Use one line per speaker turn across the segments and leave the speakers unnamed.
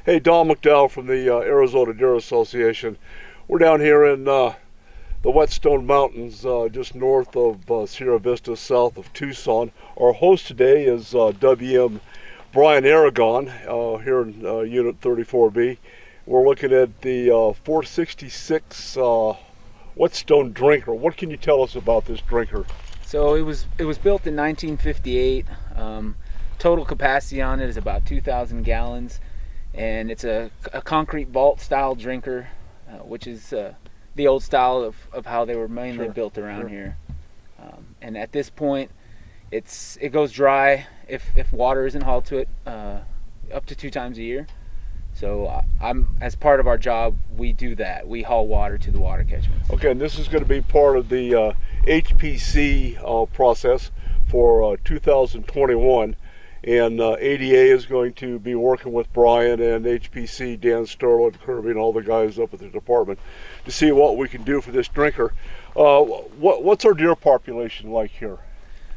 Hey, Don McDowell from the Arizona Deer Association. We're down here in the Whetstone Mountains, just north of Sierra Vista, south of Tucson. Our host today is WM Brian Aragon here in Unit 34B. We're looking at the 466 Whetstone Drinker. What can you tell us about this drinker?
So it was built in 1958. Total capacity on it is about 2,000 gallons. And it's a concrete vault style drinker, which is the old style of how they were mainly built around here. And at this point, it goes dry if water isn't hauled to it up to 2 times a year. So as part of our job, we do that. We haul water to the water catchments.
Okay, and this is going to be part of the HPC process for 2021. And ADA is going to be working with Brian and HPC, Dan Sterling, Kirby, and all the guys up at the department to see what we can do for this drinker. What's our deer population like here?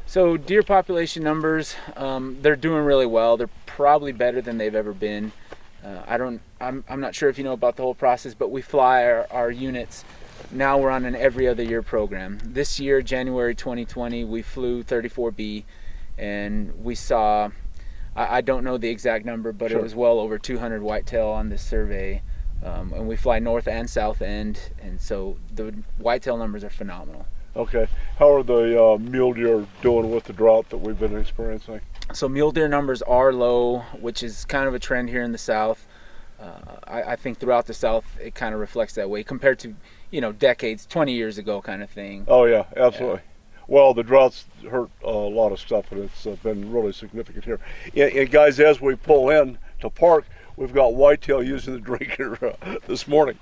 So deer population numbers, they're doing really well. They're probably better than they've ever been. I'm not sure if you know about the whole process, but we fly our units. Now we're on an every other year program. This year, January 2020, we flew 34B. And we saw, I don't know the exact number, but it was well over 200 whitetail on this survey. And we fly north and south end, and so the whitetail numbers are phenomenal.
Okay. How are the mule deer doing with the drought that we've been experiencing?
So mule deer numbers are low, which is kind of a trend here in the south. I think throughout the south it kind of reflects that way compared to, decades, 20 years ago kind of thing.
Oh yeah, absolutely. Yeah. Well, the droughts hurt a lot of stuff, and it's been really significant here. And guys, as we pull in to park, we've got whitetail using the drinker this morning.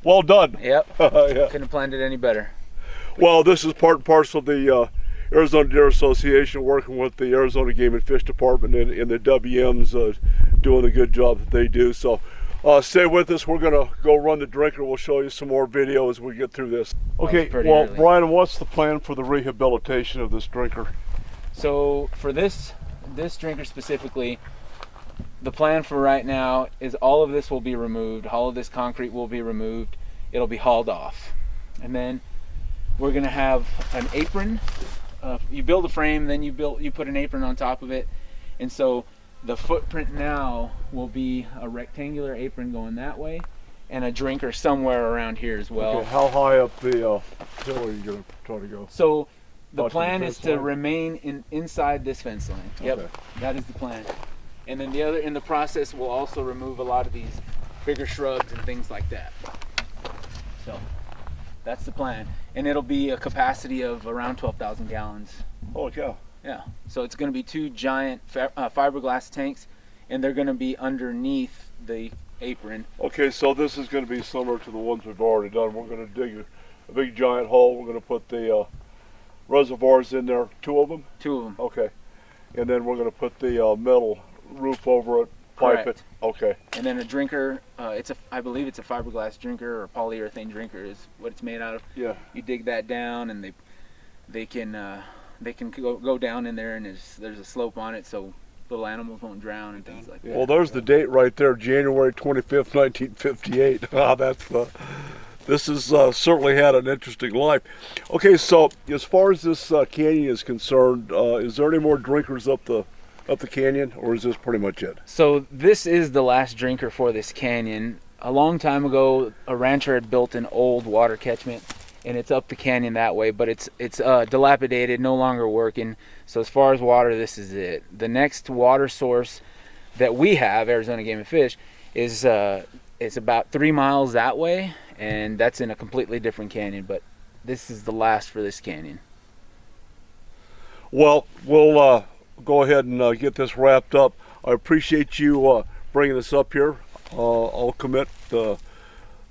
Well done.
Yep.
Yeah.
Couldn't have planned it any better.
Well, this is part and parcel of the Arizona Deer Association working with the Arizona Game and Fish Department and the WMs doing a good job that they do. So stay with us. We're going to go run the drinker. We'll show you some more video as we get through this. Okay, well, early. Brian, what's the plan for the rehabilitation of this drinker?
So for this drinker specifically, the plan for right now is all of this will be removed. All of this concrete will be removed. It'll be hauled off. And then we're going to have an apron. You build a frame, then you put an apron on top of it. And so the footprint now will be a rectangular apron going that way and a drinker somewhere around here as well.
Okay, how high up the hill are you going to try to go?
So the plan is to remain inside this fence line. Yep, okay. That is the plan. And then in the process, we'll also remove a lot of these bigger shrubs and things like that. So that's the plan. And it'll be a capacity of around 12,000 gallons.
Holy cow.
Yeah, so it's going to be 2 giant fiberglass tanks, and they're going to be underneath the apron.
Okay, so this is going to be similar to the ones we've already done. We're going to dig a big giant hole. We're going to put the reservoirs in there. 2 of them?
2 of them.
Okay, and then we're going to put the metal roof over it, pipe it. Okay.
And then a drinker. I believe it's a fiberglass drinker or polyurethane drinker is what it's made out of.
Yeah.
You dig that down, and they can go down in there, and there's a slope on it, so little animals won't drown and things like that.
Well, there's the date right there, January 25th, 1958. Wow, this has certainly had an interesting life. Okay, so as far as this canyon is concerned, is there any more drinkers up the canyon, or is this pretty much it?
So this is the last drinker for this canyon. A long time ago, a rancher had built an old water catchment, and it's up the canyon that way, but it's dilapidated, no longer working. So as far as water, this is it. The next water source that we have, Arizona Game and Fish, is it's about 3 miles that way, and that's in a completely different canyon, but this is the last for this canyon.
Well, we'll go ahead and get this wrapped up. I appreciate you bringing this up here. I'll commit the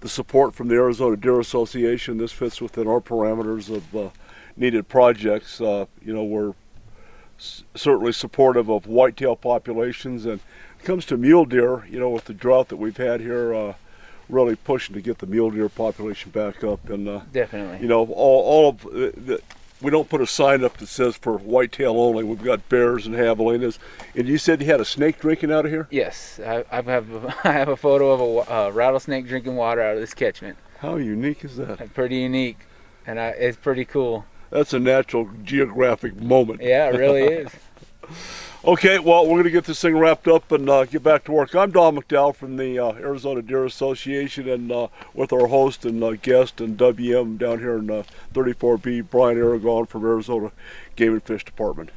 support from the Arizona Deer Association. This fits within our parameters of needed projects. We're certainly supportive of whitetail populations, and it comes to mule deer, with the drought that we've had here, really pushing to get the mule deer population back up. And
definitely,
all of the we don't put a sign up that says for whitetail only. We've got bears and javelinas. And you said you had a snake drinking out of here?
Yes, I have a photo of a rattlesnake drinking water out of this catchment.
How unique is that?
Pretty unique, and it's pretty cool.
That's a Natural Geographic moment.
Yeah, it really is.
Okay, well, we're going to get this thing wrapped up and get back to work. I'm Don McDowell from the Arizona Deer Association, and with our host and guest and WM down here in 34B, Brian Aragon from Arizona Game and Fish Department.